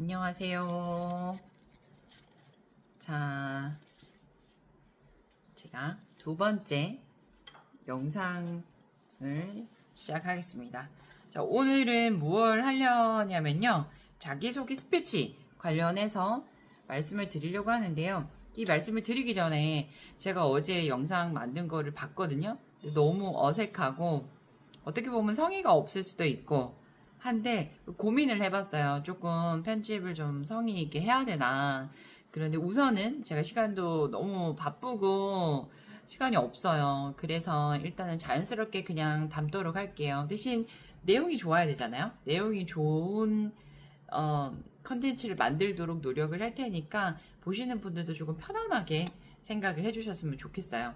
안녕하세요. 자, 제가 두 번째 영상을 시작하겠습니다. 자, 오늘은 무엇을 하려냐면요. 자기소개 스피치 관련해서 말씀을 드리려고 하는데요. 이 말씀을 드리기 전에 제가 어제 영상 만든 거를 봤거든요. 너무 어색하고 어떻게 보면 성의가 없을 수도 있고 한데 고민을 해봤어요. 조금 편집을 좀 성의 있게 해야 되나. 그런데 우선은 제가 시간도 너무 바쁘고 시간이 없어요. 그래서 일단은 자연스럽게 그냥 담도록 할게요. 대신 내용이 좋아야 되잖아요. 내용이 좋은 컨텐츠를 만들도록 노력을 할 테니까 보시는 분들도 조금 편안하게 생각을 해주셨으면 좋겠어요.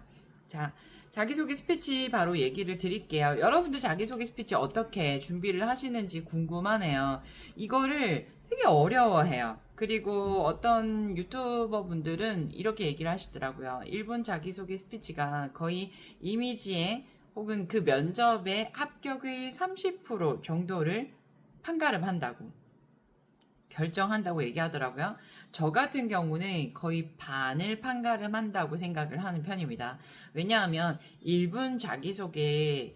자, 자기소개 스피치 바로 얘기를 드릴게요. 여러분들 자기소개 스피치 어떻게 준비를 하시는지 궁금하네요. 이거를 되게 어려워해요. 그리고 어떤 유튜버 분들은 이렇게 얘기를 하시더라고요. 1분 자기소개 스피치가 거의 이미지에 혹은 그 면접의 합격의 30% 정도를 판가름한다고. 결정한다고 얘기하더라고요. 저 같은 경우는 거의 반을 판가름한다고 생각을 하는 편입니다. 왜냐하면 1분 자기소개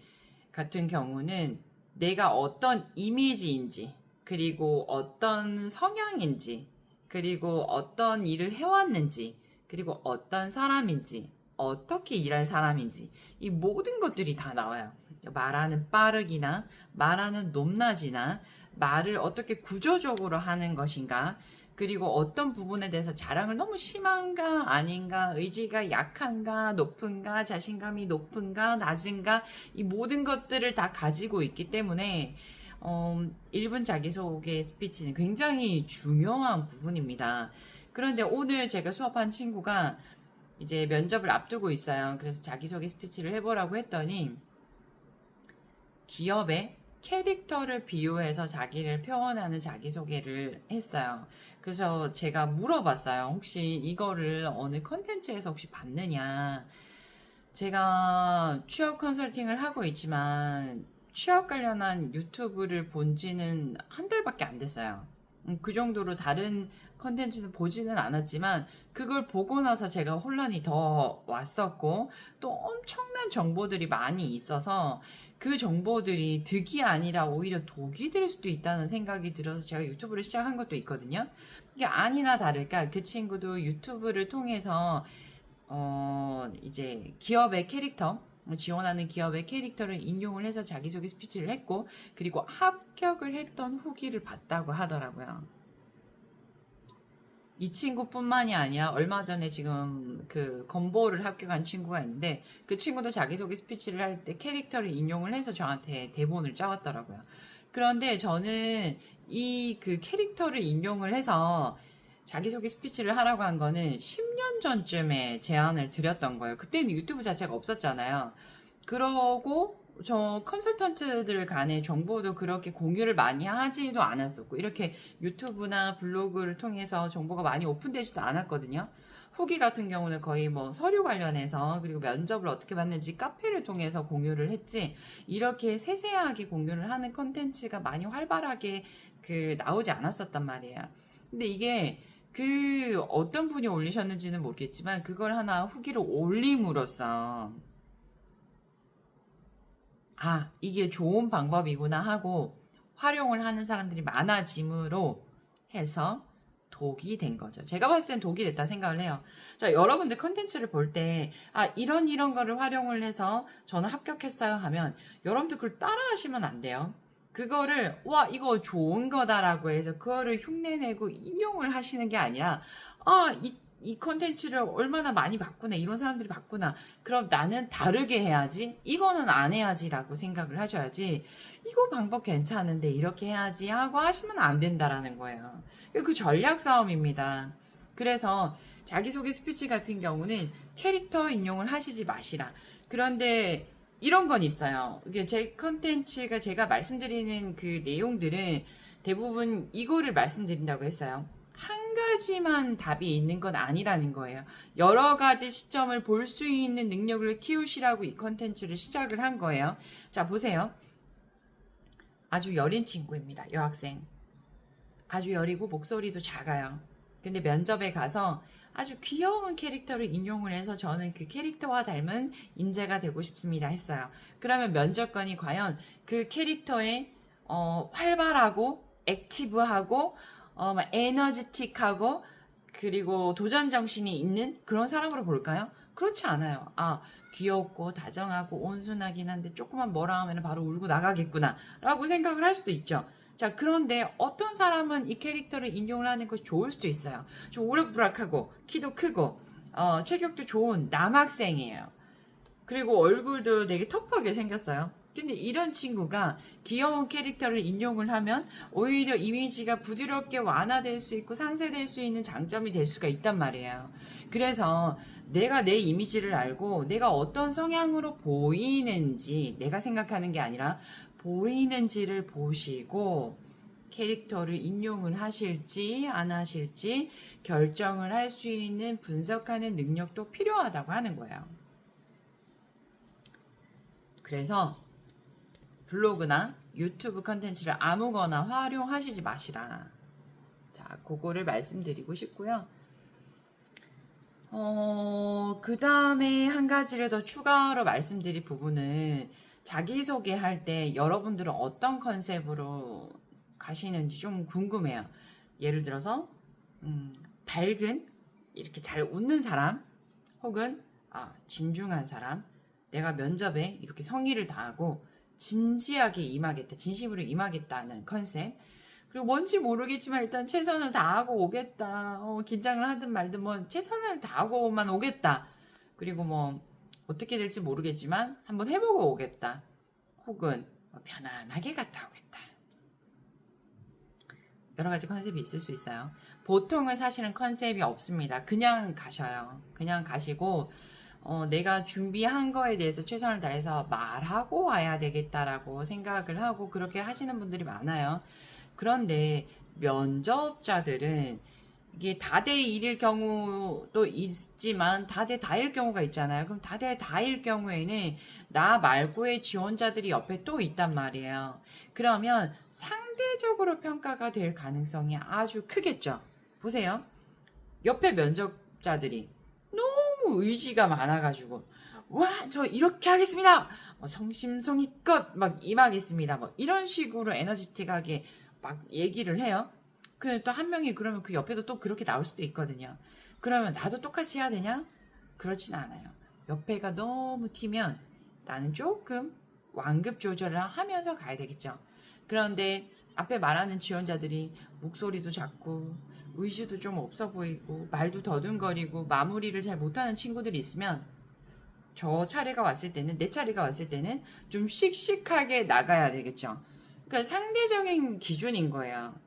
같은 경우는 내가 어떤 이미지인지, 그리고 어떤 성향인지, 그리고 어떤 일을 해왔는지, 그리고 어떤 사람인지, 어떻게 일할 사람인지, 이 모든 것들이 다 나와요. 말하는 빠르기나, 말하는 높낮이나, 말을 어떻게 구조적으로 하는 것인가, 그리고 어떤 부분에 대해서 자랑을 너무 심한가, 아닌가, 의지가 약한가, 높은가, 자신감이 높은가, 낮은가, 이 모든 것들을 다 가지고 있기 때문에, 1분 자기소개 스피치는 굉장히 중요한 부분입니다. 그런데 오늘 제가 수업한 친구가 이제 면접을 앞두고 있어요. 그래서 자기소개 스피치를 해보라고 했더니, 기업의 캐릭터를 비유해서 자기를 표현하는 자기소개를 했어요. 그래서 제가 물어봤어요. 혹시 이거를 어느 컨텐츠에서 혹시 봤느냐. 제가 취업 컨설팅을 하고 있지만 취업 관련한 유튜브를 본 지는 한 달밖에 안 됐어요. 그 정도로 다른 컨텐츠는 보지는 않았지만 그걸 보고 나서 제가 혼란이 더 왔었고 또 엄청난 정보들이 많이 있어서 그 정보들이 득이 아니라 오히려 독이 될 수도 있다는 생각이 들어서 제가 유튜브를 시작한 것도 있거든요. 이게 아니나 다를까 그 친구도 유튜브를 통해서 이제 기업의 캐릭터, 지원하는 기업의 캐릭터를 인용을 해서 자기소개 스피치를 했고, 그리고 합격을 했던 후기를 봤다고 하더라고요. 이 친구뿐만이 아니라 얼마 전에 지금 그 건보를 합격한 친구가 있는데 그 친구도 자기소개 스피치를 할 때 캐릭터를 인용을 해서 저한테 대본을 짜왔더라고요. 그런데 저는 이 그 캐릭터를 인용을 해서 자기소개 스피치를 하라고 한 거는 10년 전쯤에 제안을 드렸던 거예요. 그때는 유튜브 자체가 없었잖아요. 그러고 저 컨설턴트들 간의 정보도 그렇게 공유를 많이 하지도 않았었고 이렇게 유튜브나 블로그를 통해서 정보가 많이 오픈되지도 않았거든요. 후기 같은 경우는 거의 뭐 서류 관련해서 그리고 면접을 어떻게 봤는지 카페를 통해서 공유를 했지 이렇게 세세하게 공유를 하는 컨텐츠가 많이 활발하게 그 나오지 않았었단 말이에요. 근데 이게 그 어떤 분이 올리셨는지는 모르겠지만 그걸 하나 후기로 올림으로써 아, 이게 좋은 방법이구나 하고 활용을 하는 사람들이 많아짐으로 해서 독이 된 거죠. 제가 봤을 땐 독이 됐다 생각을 해요. 자, 여러분들 컨텐츠를 볼 때, 아, 이런 거를 활용을 해서 저는 합격했어요 하면 여러분들 그걸 따라 하시면 안 돼요. 그거를, 와, 이거 좋은 거다라고 해서 그거를 흉내내고 인용을 하시는 게 아니라, 아, 이 컨텐츠를 얼마나 많이 봤구나. 이런 사람들이 봤구나. 그럼 나는 다르게 해야지. 이거는 안 해야지라고 생각을 하셔야지. 이거 방법 괜찮은데 이렇게 해야지 하고 하시면 안 된다라는 거예요. 그 전략 싸움입니다. 그래서 자기소개 스피치 같은 경우는 캐릭터 인용을 하시지 마시라. 그런데 이런 건 있어요. 이게 제 컨텐츠가 제가 말씀드리는 그 내용들은 대부분 이거를 말씀드린다고 했어요. 한 가지만 답이 있는 건 아니라는 거예요. 여러 가지 시점을 볼 수 있는 능력을 키우시라고 이 컨텐츠를 시작을 한 거예요. 자, 보세요. 아주 여린 친구입니다. 여학생. 아주 여리고 목소리도 작아요. 근데 면접에 가서 아주 귀여운 캐릭터를 인용을 해서 저는 그 캐릭터와 닮은 인재가 되고 싶습니다 했어요. 그러면 면접관이 과연 그 캐릭터의 활발하고 액티브하고 막 에너지틱하고 그리고 도전 정신이 있는 그런 사람으로 볼까요? 그렇지 않아요. 아, 귀엽고 다정하고 온순하긴 한데 조금만 뭐라 하면 바로 울고 나가겠구나 라고 생각을 할 수도 있죠. 자, 그런데 어떤 사람은 이 캐릭터를 인용을 하는 것이 좋을 수도 있어요. 좀 오락부락하고 키도 크고 체격도 좋은 남학생이에요. 그리고 얼굴도 되게 터프하게 생겼어요. 근데 이런 친구가 귀여운 캐릭터를 인용을 하면 오히려 이미지가 부드럽게 완화될 수 있고 상쇄될 수 있는 장점이 될 수가 있단 말이에요. 그래서 내가 내 이미지를 알고 내가 어떤 성향으로 보이는지 내가 생각하는 게 아니라 보이는지를 보시고 캐릭터를 인용을 하실지 안 하실지 결정을 할 수 있는 분석하는 능력도 필요하다고 하는 거예요. 그래서 블로그나 유튜브 컨텐츠를 아무거나 활용하시지 마시라. 자, 그거를 말씀드리고 싶고요. 그 다음에 한 가지를 더 추가로 말씀드릴 부분은 자기소개할 때 여러분들은 어떤 컨셉으로 가시는지 좀 궁금해요. 예를 들어서, 밝은, 이렇게 잘 웃는 사람, 혹은, 진중한 사람, 내가 면접에 이렇게 성의를 다하고 진지하게 임하겠다, 진심으로 임하겠다는 컨셉. 그리고 뭔지 모르겠지만 일단 최선을 다하고 오겠다. 긴장을 하든 말든 뭐 최선을 다하고만 오겠다. 그리고 뭐 어떻게 될지 모르겠지만 한번 해보고 오겠다. 혹은 뭐 편안하게 갔다 오겠다. 여러 가지 컨셉이 있을 수 있어요. 보통은 사실은 컨셉이 없습니다. 그냥 가셔요. 그냥 가시고 내가 준비한 거에 대해서 최선을 다해서 말하고 와야 되겠다라고 생각을 하고 그렇게 하시는 분들이 많아요. 그런데 면접자들은 이게 다대1일 경우도 있지만 다대4일 경우가 있잖아요. 그럼 다대4일 경우에는 나 말고의 지원자들이 옆에 또 있단 말이에요. 그러면 상대적으로 평가가 될 가능성이 아주 크겠죠. 보세요. 옆에 면접자들이 너무 의지가 많아가지고 와, 저 이렇게 하겠습니다. 성심성의껏 막 임하겠습니다. 뭐 이런 식으로 에너지틱하게 막 얘기를 해요. 근데 또 한 명이 그러면 그 옆에도 또 그렇게 나올 수도 있거든요. 그러면 나도 똑같이 해야 되냐? 그렇진 않아요. 옆에가 너무 튀면 나는 조금 완급 조절을 하면서 가야 되겠죠. 그런데 앞에 말하는 지원자들이 목소리도 작고 의지도 좀 없어 보이고 말도 더듬거리고 마무리를 잘 못하는 친구들이 있으면 저 차례가 왔을 때는 내 차례가 왔을 때는 좀 씩씩하게 나가야 되겠죠. 그러니까 상대적인 기준인 거예요.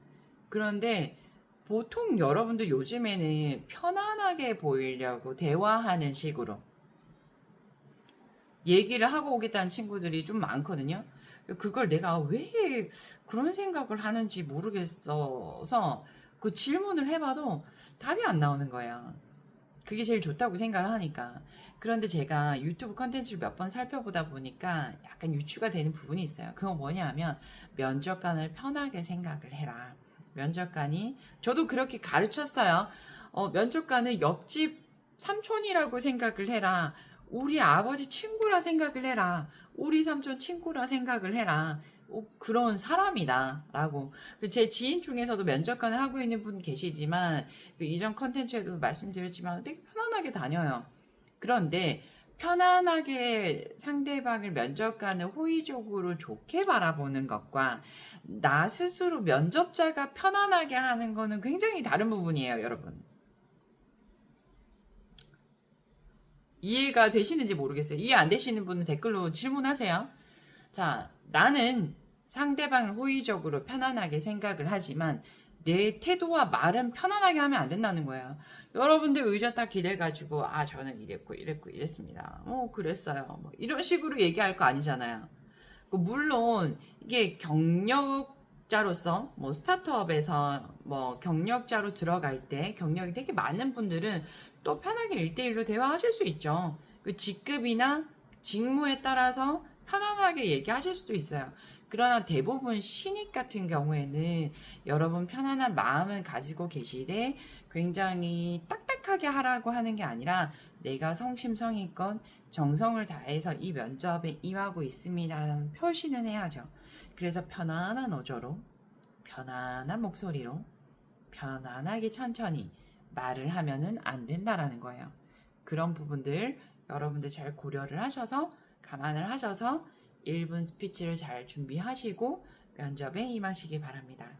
그런데 보통 여러분들 요즘에는 편안하게 보이려고 대화하는 식으로 얘기를 하고 오겠다는 친구들이 좀 많거든요. 그걸 내가 왜 그런 생각을 하는지 모르겠어서 그 질문을 해봐도 답이 안 나오는 거예요. 그게 제일 좋다고 생각을 하니까. 그런데 제가 유튜브 컨텐츠를 몇 번 살펴보다 보니까 약간 유추가 되는 부분이 있어요. 그건 뭐냐면 면접관을 편하게 생각을 해라. 면접관이 저도 그렇게 가르쳤어요. 면접관을 옆집 삼촌이라고 생각을 해라. 우리 아버지 친구라 생각을 해라. 우리 삼촌 친구라 생각을 해라. 그런 사람이다 라고 제 지인 중에서도 면접관을 하고 있는 분 계시지만 그 이전 컨텐츠에도 말씀드렸지만 되게 편안하게 다녀요. 그런데 편안하게 상대방을 면접관을 호의적으로 좋게 바라보는 것과 나 스스로 면접자가 편안하게 하는 거는 굉장히 다른 부분이에요, 여러분. 이해가 되시는지 모르겠어요. 이해 안 되시는 분은 댓글로 질문하세요. 자, 나는 상대방을 호의적으로 편안하게 생각을 하지만 내 태도와 말은 편안하게 하면 안 된다는 거예요. 여러분들 의자 딱 기대가지고 저는 이랬고 이랬고 이랬습니다. 그랬어요. 뭐 이런 식으로 얘기할 거 아니잖아요. 물론 이게 경력자로서 뭐 스타트업에서 뭐 경력자로 들어갈 때 경력이 되게 많은 분들은 또 편하게 1대1로 대화하실 수 있죠. 그 직급이나 직무에 따라서 편안하게 얘기하실 수도 있어요. 그러나 대부분 신입 같은 경우에는 여러분 편안한 마음은 가지고 계시되 굉장히 딱딱하게 하라고 하는 게 아니라 내가 성심성의껏 정성을 다해서 이 면접에 임하고 있습니다라는 표시는 해야죠. 그래서 편안한 어조로, 편안한 목소리로, 편안하게 천천히 말을 하면은 안 된다라는 거예요. 그런 부분들 여러분들 잘 고려를 하셔서 감안을 하셔서 1분 스피치를 잘 준비하시고 면접에 임하시기 바랍니다.